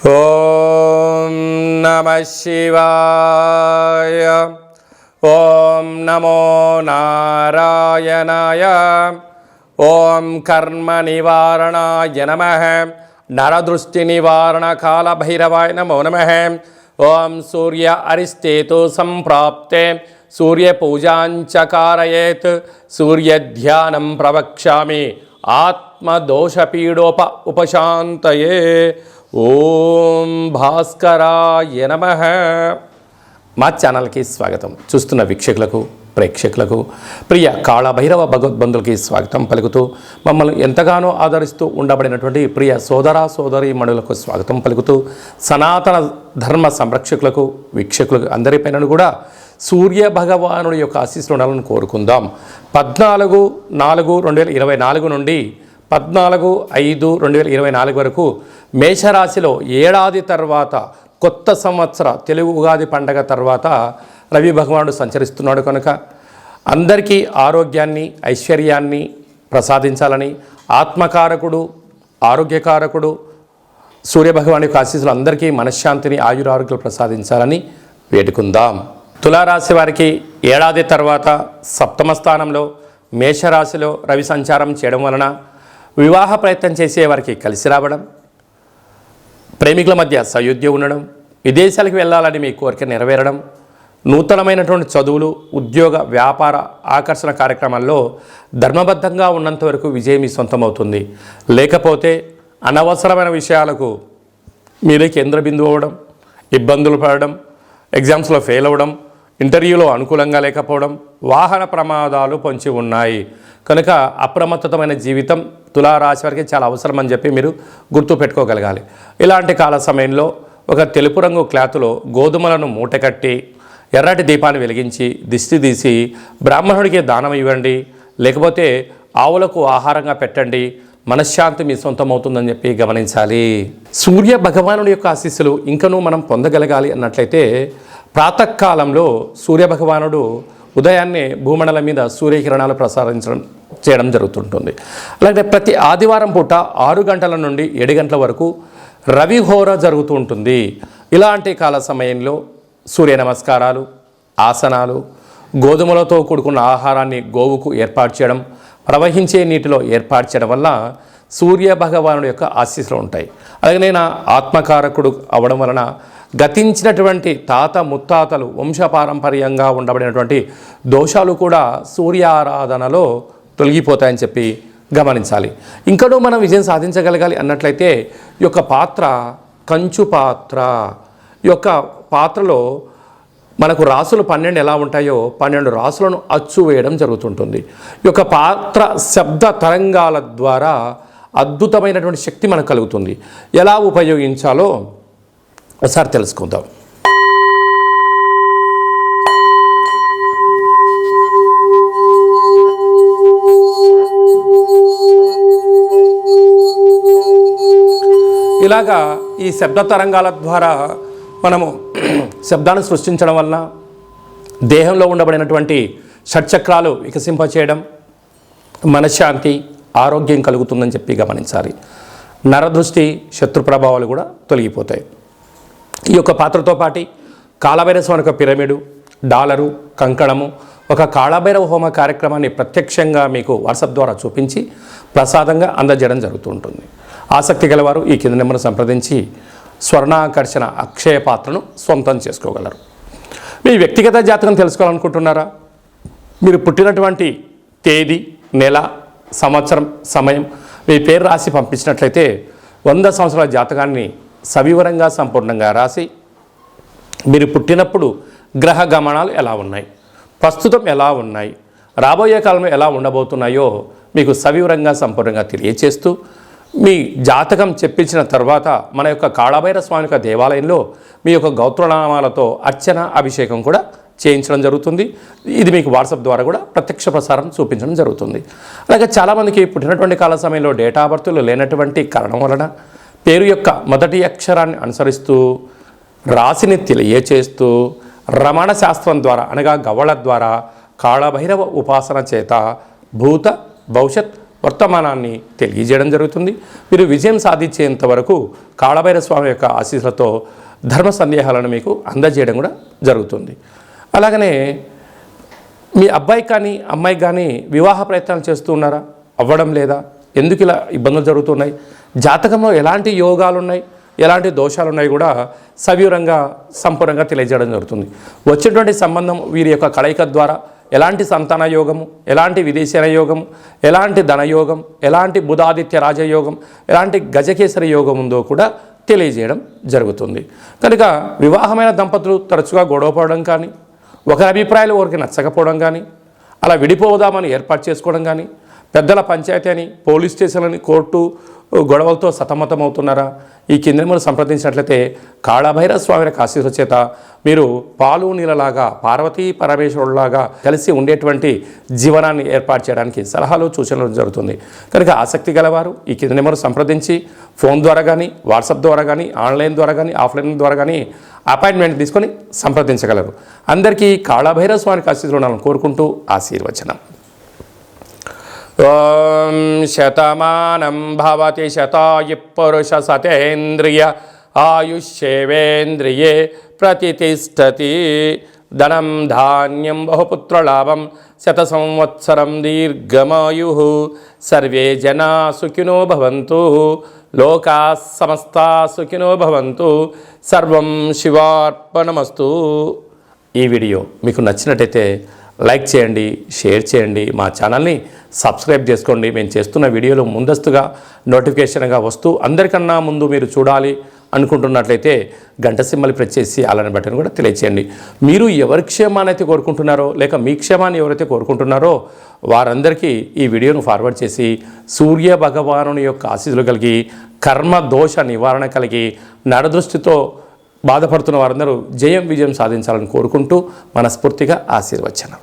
ఓం నమః శివాయ. ఓం నమో నారాయణాయ. ఓం కర్మ నివారణాయ నమః. నరదృష్టి నివారణ కాళభైరవాయ నమో నమః. ఓం సూర్య అరిష్టేతు సంప్రాప్తే సూర్యపూజాంచ కారయేత్. సూర్యధ్యానం ప్రవక్ష్యామి ఆత్మదోషపీడోప ఉపశాంతయే. ఓం భాస్కరాయ నమః. మా ఛానల్కి స్వాగతం. చూస్తున్న వీక్షకులకు, ప్రేక్షకులకు, ప్రియ కాళభైరవ భగవద్బంధులకి స్వాగతం పలుకుతూ, మమ్మల్ని ఎంతగానో ఆదరిస్తూ ఉండబడినటువంటి ప్రియ సోదర సోదరీమణులకు స్వాగతం పలుకుతూ, సనాతన ధర్మ సంరక్షకులకు, వీక్షకులకు అందరిపైన కూడా సూర్య భగవానుడి యొక్క ఆశీస్సులు ఉండాలని కోరుకుందాం. 14/4/2024 నుండి 14/5/2024 వరకు మేషరాశిలో ఏడాది తర్వాత కొత్త సంవత్సర తెలుగు ఉగాది పండగ తర్వాత రవి భగవానుడు సంచరిస్తున్నాడు కనుక అందరికీ ఆరోగ్యాన్ని, ఐశ్వర్యాన్ని ప్రసాదించాలని, ఆత్మకారకుడు, ఆరోగ్యకారకుడు సూర్యభగవాని యొక్క ఆశీస్సులు అందరికీ మనశ్శాంతిని, ఆయురారోగ్యాలు ప్రసాదించాలని వేడుకుందాం. తులారాశి వారికి ఏడాది తర్వాత సప్తమ స్థానంలో మేషరాశిలో రవి సంచారం చేయడం వలన వివాహ ప్రయత్నం చేసే వారికి కలిసి రావడం, ప్రేమికుల మధ్య సయోధ్య ఉండడం, విదేశాలకు వెళ్ళాలని మీ కోరిక నెరవేరడం, నూతనమైనటువంటి చదువులు, ఉద్యోగ, వ్యాపార, ఆకర్షణ కార్యక్రమాల్లో ధర్మబద్ధంగా ఉన్నంత వరకు విజయం మీ సొంతమవుతుంది. లేకపోతే అనవసరమైన విషయాలకు మీరే కేంద్ర బిందువు అవ్వడం, ఇబ్బందులు పడడం, ఎగ్జామ్స్లో ఫెయిల్ అవ్వడం, ఇంటర్వ్యూలో అనుకూలంగా లేకపోవడం, వాహన ప్రమాదాలు పొంచి ఉన్నాయి కనుక అప్రమత్తమైన జీవితం తులారాశి వారికి చాలా అవసరం అని చెప్పి మీరు గుర్తు పెట్టుకోగలగాలి. ఇలాంటి కాల సమయంలో ఒక తెలుపు రంగు క్లాతులో గోధుమలను మూటకట్టి ఎర్రటి దీపాన్ని వెలిగించి దిష్టి తీసి బ్రాహ్మణుడికి దానం ఇవ్వండి, లేకపోతే ఆవులకు ఆహారంగా పెట్టండి. మనశ్శాంతి మీ సొంతమవుతుందని చెప్పి గమనించాలి. సూర్య భగవానుడి యొక్క ఆశీస్సులు ఇంకనూ మనం పొందగలగాలి అన్నట్లయితే ప్రాతకాలంలో సూర్యభగవానుడు ఉదయాన్నే భూమండలం మీద సూర్యకిరణాలు చేయడం జరుగుతుంటుంది. అలాగే ప్రతి ఆదివారం పూట 6 గంటల నుండి 7 గంటల వరకు రవిహోర జరుగుతూ ఉంటుంది. ఇలాంటి కాల సమయంలో సూర్య నమస్కారాలు, ఆసనాలు, గోధుమలతో కూడుకున్న ఆహారాన్ని గోవుకు ఏర్పాటు చేయడం, ప్రవహించే నీటిలో ఏర్పాటు చేయడం వల్ల సూర్య భగవానుడి యొక్క ఆశీస్సులు ఉంటాయి. అలాగే నేను ఆత్మకారకుడు అవ్వడం వలన గతించినటువంటి తాత ముత్తాతలు వంశపారంపర్యంగా ఉండబడినటువంటి దోషాలు కూడా సూర్య ఆరాధనలో తొలగిపోతాయని చెప్పి గమనించాలి. ఇంకనూ మనం విజయం సాధించగలగాలి అన్నట్లయితే ఈ యొక్క పాత్ర కంచు పాత్ర. ఈ యొక్క పాత్రలో మనకు రాసులు 12 ఎలా ఉంటాయో 12 రాసులను అచ్చు వేయడం జరుగుతుంటుంది. ఈ యొక్క పాత్ర శబ్ద తరంగాల ద్వారా అద్భుతమైనటువంటి శక్తి మనకు కలుగుతుంది. ఎలా ఉపయోగించాలో ఒకసారి తెలుసుకుందాం. ఇలాగా ఈ శబ్ద తరంగాల ద్వారా మనము శబ్దాన్ని సృష్టించడం వలన దేహంలో ఉండబడినటువంటి షట్చక్రాలు వికసింపచేయడం, మనశ్శాంతి, ఆరోగ్యం కలుగుతుందని చెప్పి గమనించాలి. నరదృష్టి, శత్రు ప్రభావాలు కూడా తొలగిపోతాయి. ఈ యొక్క పాత్రతో పాటు కాళభైరవ యొక్క పిరమిడు, డాలరు, కంకణము, ఒక కాళభైరవ హోమ కార్యక్రమాన్ని ప్రత్యక్షంగా మీకు వాట్సాప్ ద్వారా చూపించి ప్రసాదంగా అందజేయడం జరుగుతూ ఉంటుంది. ఆసక్తి గలవారు ఈ కింద నెంబర్ను సంప్రదించి స్వర్ణాకర్షణ అక్షయ పాత్రను సొంతం చేసుకోగలరు. మీ వ్యక్తిగత జాతకం తెలుసుకోవాలనుకుంటున్నారా? మీరు పుట్టినటువంటి తేదీ, నెల, సంవత్సరం, సమయం మీ పేరు రాసి పంపించినట్లయితే 100 సంవత్సరాల జాతకాన్ని సవివరంగా సంపూర్ణంగా రాసి మీరు పుట్టినప్పుడు గ్రహ గమనాలు ఎలా ఉన్నాయి, ప్రస్తుతం ఎలా ఉన్నాయి, రాబోయే కాలంలో ఎలా ఉండబోతున్నాయో మీకు సవివరంగా సంపూర్ణంగా తెలియచేస్తూ మీ జాతకం చెప్పించిన తర్వాత మన యొక్క కాళభైరవ స్వామి యొక్క దేవాలయంలో మీ యొక్క గోత్రనామాలతో అర్చన, అభిషేకం కూడా చేయించడం జరుగుతుంది. ఇది మీకు వాట్సాప్ ద్వారా కూడా ప్రత్యక్ష ప్రసారం చూపించడం జరుగుతుంది. అలాగే చాలామందికి పుట్టినటువంటి కాల సమయంలో డేటా ఆఫ్ బర్త్లు లేనటువంటి కారణం వలన పేరు యొక్క మొదటి అక్షరాన్ని అనుసరిస్తూ రాశిని తెలియచేస్తూ రమణ శాస్త్రం ద్వారా అనగా గవ్వళ ద్వారా కాళభైరవ ఉపాసన చేత భూత, భవిష్యత్, వర్తమానాన్ని తెలియజేయడం జరుగుతుంది. మీరు విజయం సాధించేంత వరకు కాళభైరవ స్వామి యొక్క ఆశీస్సులతో ధర్మ సందేహాలను మీకు అందజేయడం కూడా జరుగుతుంది. అలాగనే మీ అబ్బాయి కానీ అమ్మాయికి కానీ వివాహ ప్రయత్నాలు చేస్తూ ఉన్నారా? అవ్వడం లేదా? ఎందుకు ఇలా ఇబ్బందులు జరుగుతున్నాయి? జాతకంలో ఎలాంటి యోగాలు ఉన్నాయి, ఎలాంటి దోషాలు ఉన్నాయి కూడా సవివరంగా సంపూర్ణంగా తెలియజేయడం జరుగుతుంది. వచ్చినటువంటి సంబంధం వీరి యొక్క కలయిక ద్వారా ఎలాంటి సంతాన యోగము, ఎలాంటి విదేశీయ యోగం, ఎలాంటి ధనయోగం, ఎలాంటి బుధాదిత్య రాజయోగం, ఎలాంటి గజకేసరి యోగం ఉందో కూడా తెలియజేయడం జరుగుతుంది. కనుక వివాహమైన దంపతులు తరచుగా గొడవపడడం కానీ, ఒకరి అభిప్రాయాలు ఒకరికి నచ్చకపోవడం కానీ, అలా విడిపోదామని ఏర్పాటు చేసుకోవడం కానీ, పెద్దల పంచాయతీ అని, పోలీస్ స్టేషన్లని, కోర్టు గొడవలతో సతమతమవుతున్నారా? ఈ కింద మనం సంప్రదించినట్లయితే కాళభైరవ స్వామి యొక్క ఆశీస్సుల చేత మీరు పాలు నీళ్ళలాగా పార్వతీ పరమేశ్వరులాగా కలిసి ఉండేటువంటి జీవనాన్ని ఏర్పాటు చేయడానికి సలహాలు సూచనలు జరుగుతుంది. కనుక ఆసక్తి గలవారు ఈ కింద నెంబర్ సంప్రదించి ఫోన్ ద్వారా కానీ, వాట్సాప్ ద్వారా కానీ, ఆన్లైన్ ద్వారా కానీ, ఆఫ్లైన్ ద్వారా కానీ అపాయింట్మెంట్ తీసుకొని సంప్రదించగలరు. అందరికీ కాళభైరవ స్వామికి ఆశీస్సులు ఉండాలని కోరుకుంటూ ఆశీర్వచనం. ఓం శతమానం భవతి శతాయు పురుష సతేంద్రియ ఆయుష్యేవేంద్రియే ప్రతిష్టతి. ధనం ధాన్యం బహుపుత్రలాభం శత సంవత్సరం దీర్ఘమాయు. సర్వే జనా సుఖినో భవంతు. లోకా సమస్తా సుఖినో భవంతు. సర్వం శివార్పణమస్తు. ఈ వీడియో మీకు నచ్చినట్టయితే లైక్ చేయండి, షేర్ చేయండి, మా ఛానల్ని సబ్స్క్రైబ్ చేసుకోండి. మేము చేస్తున్న వీడియోలు ముందస్తుగా నోటిఫికేషన్గా వస్తూ అందరికన్నా ముందు మీరు చూడాలి అనుకుంటున్నట్లయితే గంట సింబల్ ప్రెస్ చేసి అలానే బటన్ కూడా తెలియచేయండి. మీరు ఎవరి క్షేమాన్ని అయితే కోరుకుంటున్నారో, లేక మీ క్షేమాన్ని ఎవరైతే కోరుకుంటున్నారో వారందరికీ ఈ వీడియోను ఫార్వర్డ్ చేసి సూర్య భగవానుని యొక్క ఆశీస్సులు కలిగి, కర్మ దోష నివారణ కలిగి, నరదృష్టితో బాధపడుతున్న వారందరూ విజయం సాధించాలని కోరుకుంటూ మనస్ఫూర్తిగా ఆశీర్వచనం.